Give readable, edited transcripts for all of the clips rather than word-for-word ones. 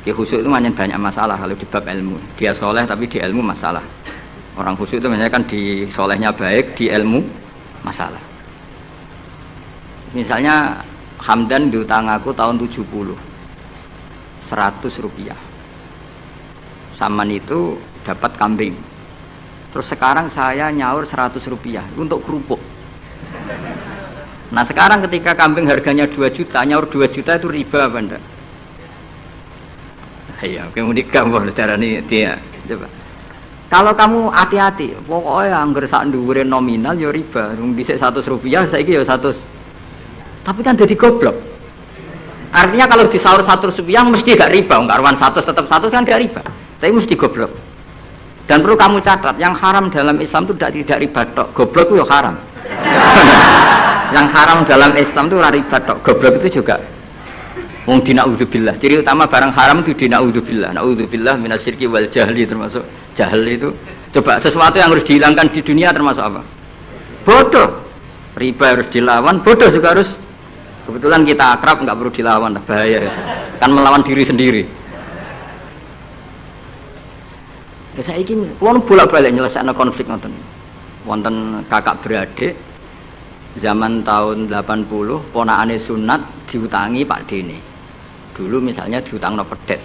Di khusyuk itu banyak masalah kalau di bab ilmu. Dia soleh tapi di ilmu masalah. Orang khusyuk itu banyak kan di solehnya baik, di ilmu masalah. Misalnya Hamdan diutang aku tahun 70 100 rupiah. Saman itu dapat kambing. Terus sekarang saya nyaur 100 rupiah untuk kerupuk. Nah sekarang ketika kambing harganya 2 juta, nyaur 2 juta itu riba apa enggak? Iya, kemudian kamu darani dia. Coba. Kalau kamu hati-hati, pokoknya anggar sak dhuwure nominal ya riba. Wong dhisik 100 rupiah, saiki ya 100. Tapi kan jadi goblok. Artinya kalau disaur 100 rupiah mesti gak riba, enggak ruan 100 tetap 100 kan gak riba. Tapi mesti goblok. Dan perlu kamu catat, yang haram dalam Islam itu tidak riba tok, goblok itu ya haram. Yang haram dalam Islam itu riba tok, goblok itu juga. Wong dina'udzubillah. Ciri utama barang haram itu dina'udzubillah. Na'udzubillah minasyirki wal jahli, termasuk jahil itu. Coba sesuatu yang harus dihilangkan di dunia termasuk apa? Bodoh. Riba harus dilawan, bodoh juga harus. Kebetulan kita akrab, nggak perlu dilawan, bahaya itu. Kan melawan diri sendiri. Ya saya ini, kalau bolak-balik nyelesaikan konflik wonten kakak beradik zaman tahun 80, ponakane sunat diutangi Pak Dene. Dulu misalnya diutang no pedet,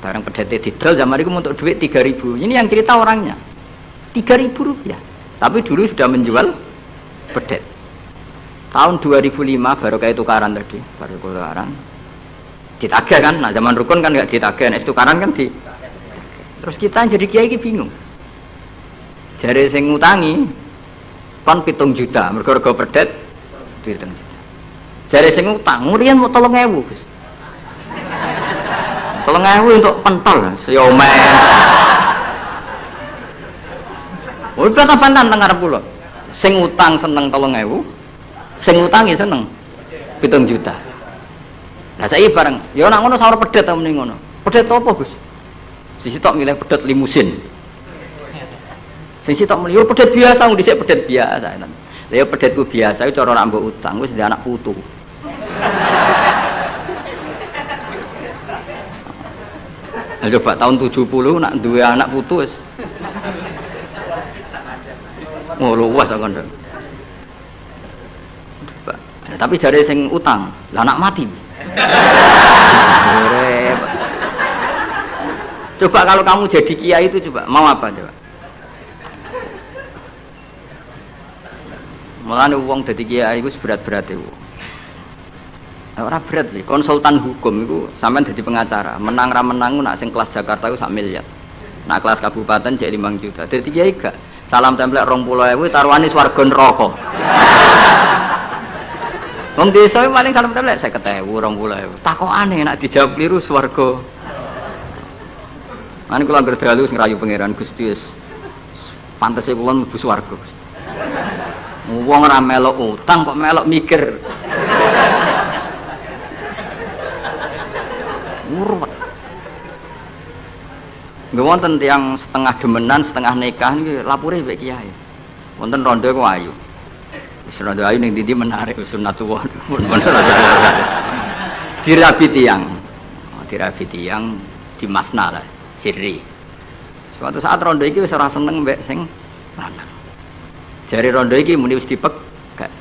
barang pedetnya didol zaman itu untuk duit 3.000. Ini yang cerita orangnya 3.000 rupiah, tapi dulu sudah menjual pedet. Tahun 2005 baru kayak tukaran tadi, baru tukaran ditagih kan. Nah zaman rukun kan nggak ditagih, nah tukaran kan di. Terus kita jadi kiai bingung. Jare sing ngutangi kon 7 juta, mergo pedet dihitung. Jare sing ngutang, murian mau 3.000, Gus. 3.000 untuk pentol, siomay. Udah tabantan teng arep kula. Sing ngutang seneng 3.000, sing ngutangi seneng 7 juta. Lah saiki bareng, ya nek ngono sawur pedet ta muni ngono. Pedet apa, Gus? Sisi tok milih pedet limusin. Sing sitok milih pedet biasa, wong dhisik pedet biasa. Lah ya pedetku biasa iku cara nak mbok utang wis ndek anak putu. Coba tahun 70 nak duwe anak putu wis. Oh luas kan. Tapi jare sing utang, lah anak mati. Coba kalau kamu jadi kiai itu coba mau apa coba? Mulane wong dadi kiai iku berat-berat iku. Ora berat lho, konsultan hukum iku sampean dadi pengacara, menang ra menang nak sing kelas Jakarta iku 1 miliar. Nak kelas kabupaten jek 5 juta. Dadi kiai gak salam templek 20.000 taruhane swarga neraka. Wong desa paling salam templek 50.000 20.000. Takokane nek dijawab kliru swarga. Mane kula anggere dalu sing rayu pangeran Gusti wis pantese kula mlebu swarga. Wong ora melok utang kok melok mikir. Murwet. Nggih wonten tiyang setengah demenan, setengah nikah niki lapure mbek kiai. Wonten rondo ku ayu. Wis rondo ayu ning ndi menarik sunatullah. Dirabi tiyang. Dirabi tiyang di Masna lah. Sirri. Suatu saat rondo iki wis ora seneng mbek sing lanang. Jare rondo iki muni wis dipegat.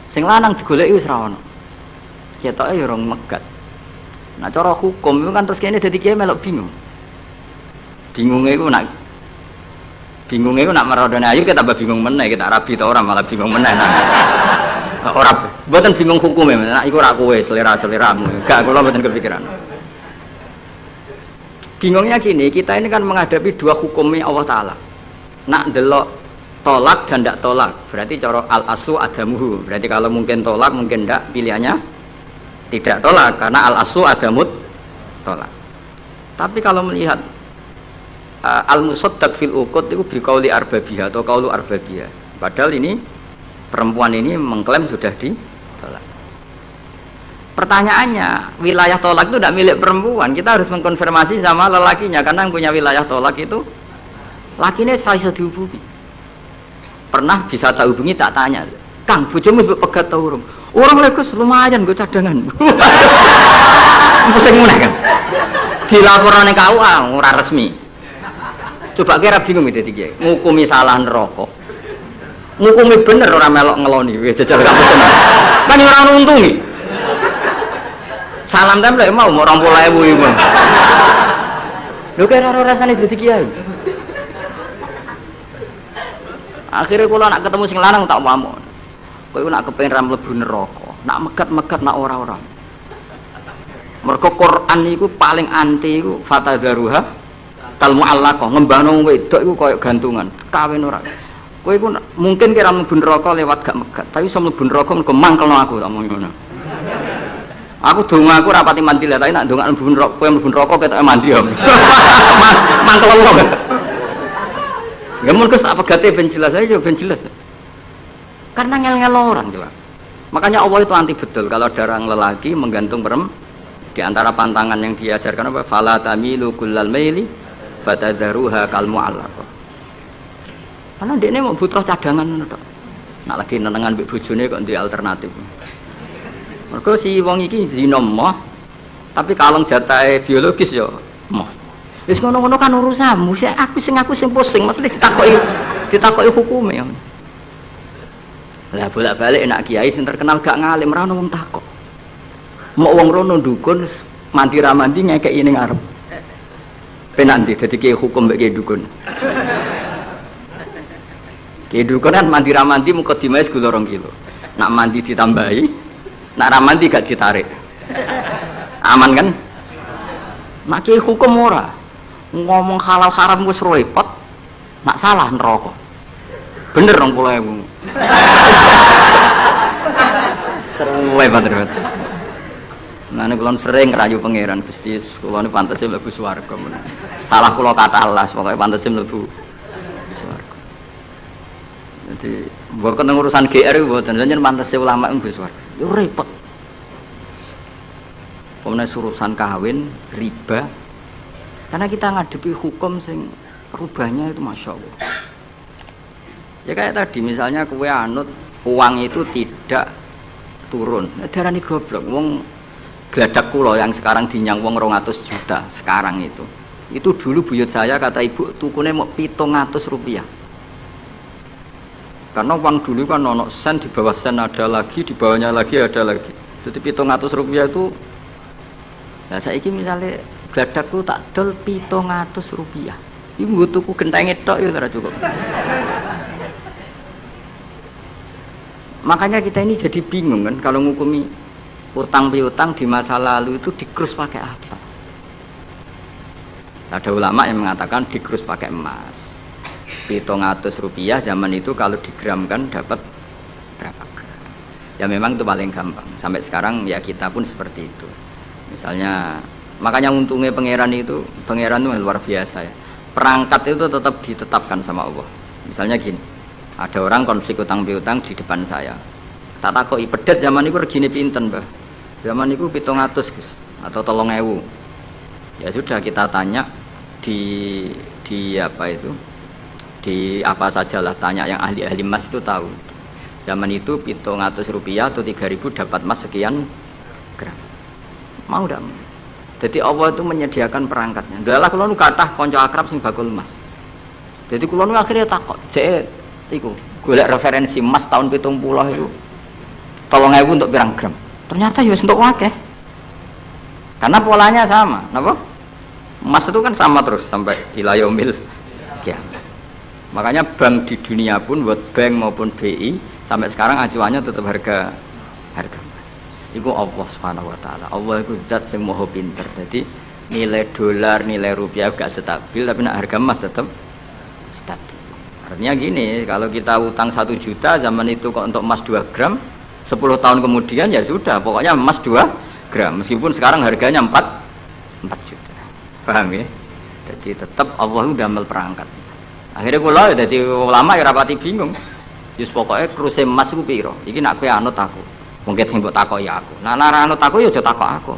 Sing lanang digoleki wis ra ono. Ketoke ya rong megat. Nah cara hukum itu kan terus kene dadi kiai melok bingung. Bingunge iku nak marondone ayu kita tambah bingung meneh, kita rabi ta ora malah bingung meneh. Nah, ora mboten bingung hukume, nek iku ora kowe selera-seleramu. Gak kula mboten kepikiran. Bingungnya gini, kita ini kan menghadapi dua hukumnya Allah Ta'ala. Nak delok tolak dan tidak tolak, berarti cara al-aslu adamuhu. Berarti kalau mungkin tolak, mungkin tidak, pilihannya tidak tolak, karena al-aslu adamut tolak. Tapi kalau melihat al-musaddaq fil uqud itu biqauli arbabiyah atau qaulu arbabiyah. Padahal ini, perempuan ini mengklaim sudah ditolak. Pertanyaannya, wilayah tolak itu tidak milik perempuan. Kita harus mengkonfirmasi sama lelakinya, karena yang punya wilayah tolak itu lakinya bisa dihubungi. Pernah bisa tak hubungi, tak tanya, Kang, bojomu pegat tau urung? Orang legus lumayan gue cadangan. Pusing meneh kan. dilaporkan ke KUA ora resmi. Coba kira bingung itu tiga. Ngukumi salah neraka. Ngukumi bener orang melok ngeloni. Wis jajal kamu tenan. Kan orang untungi. Salam template mau 20.000 iku. Lho kira ora rasane dadi kiai. Akhirnya kalau nak ketemu sing lanang tak pamon. Kowe nak kepengin ra mlebu neraka, nak megat-megat nak ora-ora. Mergo Quran iku paling anti iku fatadzaruha kal mu'allaqah, ngembangno wedok iku koyo gantungan, kawin ora. Kowe iku mungkin kira mlebu neraka lewat gak megat, tapi iso mlebu neraka mergo mangkelno aku tak omong ngono. Aku donga aku rapati mandi lah, tapi nak donga mlebu neraka, kowe mlebu neraka ketoke mandi ya. Mangkel wong. Ya mun kes apa gate ben jelas aja ben jelas. Karena ngel-ngel orang jelas. Makanya Allah itu anti betul kalau ada orang lelaki menggantung perempuan. Di antara pantangan yang diajarkan apa? Fala tamilu kullal maili fatadzaruha kal mu'allaqah. Karena dia ini mau butuh cadangan tok. Nak lagi nenengan mbek bojone kok duwe alternatif. Mergo si wong iki zina moh, tapi kalong jatahe biologis ya moh. Wis ngono-ngono kan urusanmu, aku sing pusing, mesti ditakoki hukume. Lah bolak-balik enak kiai sing terkenal gak ngalim ra ono wong takok. Mau wong rono dukun mandi ra mandi ngekeki ning arep. Penanti dadi kiai hukum mbek kiai dukun. Kiai dukun kan mandi ra mandi mukadimah gula 2 kilo. Nak mandi ditambahi, nak ra mandi gak ditarik. Aman kan? Nak kiai hukum ora. Ngomong halal haram wis repot, nak salah neraka. Bener 20.000. Serem banget. Nah ini kulon sering ngerayu pangeran Gusti, kulon ini pantasnya mlebu swarga. Salah kula kata Allah, pokoknya pantasnya mlebu swarga. Jadi buat ketemu urusan GR itu, dan pantasnya ulama mlebu swarga. Itu repot. Kemudian urusan kawin, riba. Karena kita ngadepi hukum sing rubahnya itu masya Allah. Ya kayak tadi misalnya kue anut uang itu tidak turun. Darani goblok. Wong gladak kulo yang sekarang dinyang wong 200 juta sekarang itu dulu buyut saya kata ibu tukune mau 700 rupiah. Karena uang dulu kan nonok sen, di bawah sen ada lagi, di bawahnya lagi ada lagi. Jadi 700 rupiah itu. Nah saya ini misalnya gladakku tak dol 700 rupiah. Ini butuhku gentenge tok ya ora cukup. Makanya kita ini jadi bingung kan kalau ngukumi utang piutang di masa lalu itu dikrus pakai apa? Ada ulama yang mengatakan dikrus pakai emas. 700 rupiah zaman itu kalau digramkan dapat berapa gram? Ya memang itu paling gampang. Sampai sekarang ya kita pun seperti itu. Misalnya makanya untungnya pangeran itu luar biasa ya. Perangkat itu tetap ditetapkan sama Allah. Misalnya gini, ada orang konflik utang piutang di depan saya. Tak takoki pedet zaman itu regine pinten, Mbah? Zaman itu 700 Gus atau 3.000. Ya sudah kita tanya di apa itu? Di apa sajalah tanya yang ahli-ahli emas itu tahu. Zaman itu 700 rupiah atau 3.000 dapat emas sekian gram. Mau ndak? Jadi Allah itu menyediakan perangkatnya. Dalah kula nu kathah kanca akrab sing bakul emas. Jadi kula nu akhirnya takok, "Cek iku golek referensi emas tahun 70 itu 3.000 untuk pirang gram?" Ternyata ya untuk akeh. Karena polanya sama, napa? Emas itu kan sama terus sampai ila yaumil kiamat. Makanya bank di dunia pun, World Bank maupun BI sampai sekarang acuannya tetap harga emas. Iku Allah Subhanahu wa taala. Allah iku zat sing maha pinter. Jadi nilai dolar, nilai rupiah gak stabil tapi nak harga emas tetap stabil. Artinya gini, kalau kita utang 1 juta zaman itu kok untuk emas 2 gram, 10 tahun kemudian ya sudah, pokoknya emas 2 gram meskipun sekarang harganya 4 juta. Paham ya? Jadi tetap Allah udah ambil perangkat. Akhirnya kula dadi ulama ya rapati bingung. Yus pokoknya kruse emas ku piro? Iki nak kowe anut aku. Mungkin sing mbok takoki aku. Nah nek anut aku ya aja takok aku.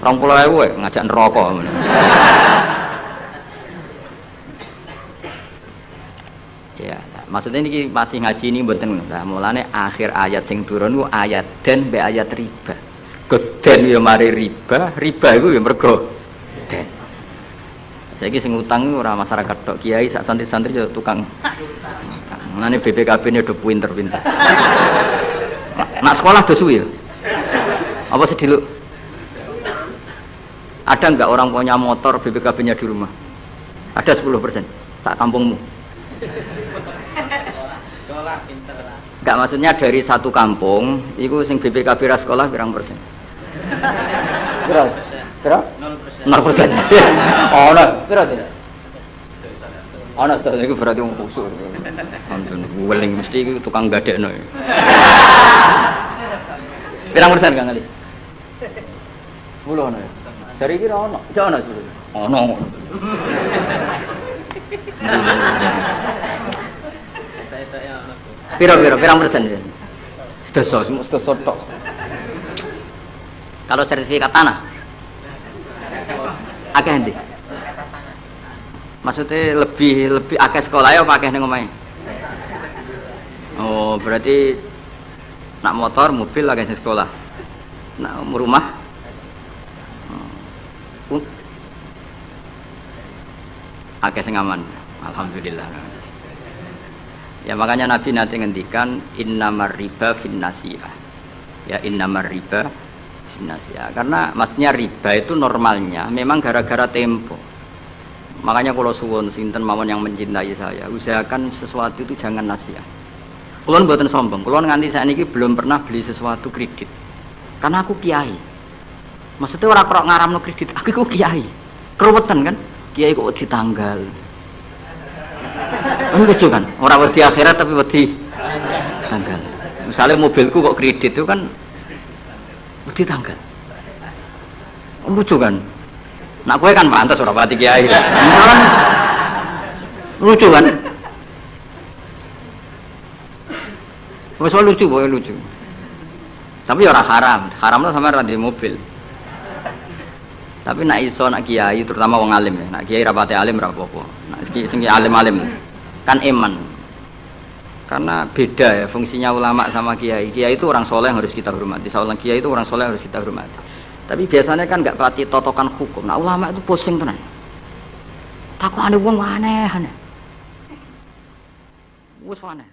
20.000 ngajak neraka ngono. Ya, maksudnya ini masih ngaji ini mboten. Nah, mulane akhir ayat sing turun ku ayat den mbek ayat riba. Geden ya mari riba, riba iku ya mergo den. Saiki sing utang ora masyarakat tok, kiai sak santri-santri yo tukang. Ngene BPKB-ne do pinter-pinter. Nak sekolah do suwi ya? Apa sediluk? Ada enggak orang punya motor BPKB-nya di rumah? Ada 10% sak kampungmu. Sekolah pinter lah. Enggak, maksudnya dari satu kampung iku sing BPKB ra sekolah pirang persen? Pira? 0%. 0%. Ono, pira tidak? Ono sedaya iku berarti wong kusuk. Ampun, weling mesti iku tukang gadekno. Pirang persen Kang Ali? 10 ono ya. Dari iki ra ono. Jek ono 10. Ono. Pirang persen ya? Sedoso tok. Kalau sertifikat tanah akeh ndi? Maksudnya lebih akeh sekolah ya apa akeh ning omahe? Oh, berarti nak motor, mobil akeh sing sekolah. Nak rumah akeh sing aman. Alhamdulillah. Ya makanya Nabi nanti ngendikan innamar riba finnasiyah. Ya innamar riba finnasiyah. Karena maksudnya riba itu normalnya memang gara-gara tempo. Makanya kalau suwun sinten mawon yang mencintai saya, usahakan sesuatu itu jangan nasiah. Kulon mboten sombong, kulon nganti sakniki belum pernah beli sesuatu kredit. Karena aku kiai. Maksudnya orang kerok ngaramno kredit, aku kiai. Keruwetan kan? Kiai kok wedi tanggal. Lucu kan? Orang wedi akhirat tapi wedi tanggal. Misalnya mobilku kok kredit itu kan wedi tanggal. Lucu kan? Nak kowe kan pantes ora pati kiai. Lucu kan? Wes lucu, boy lucu. Tapi ora haram. Haramnya sama ra di mobil. Tapi nak iso nak kiai terutama wong alim ya. Nak kiai rapate alim ra apa-apa. Nak sing alim-alim kan iman. Karena beda ya fungsinya ulama sama kiai. Kiai itu orang soleh yang harus kita hormati. Seorang kiai itu orang soleh yang harus kita hormati. Tapi biasanya kan nggak pati totokan hukum. Nah ulama itu pusing tenan. Takut ada wong aneh-aneh. Wes aneh.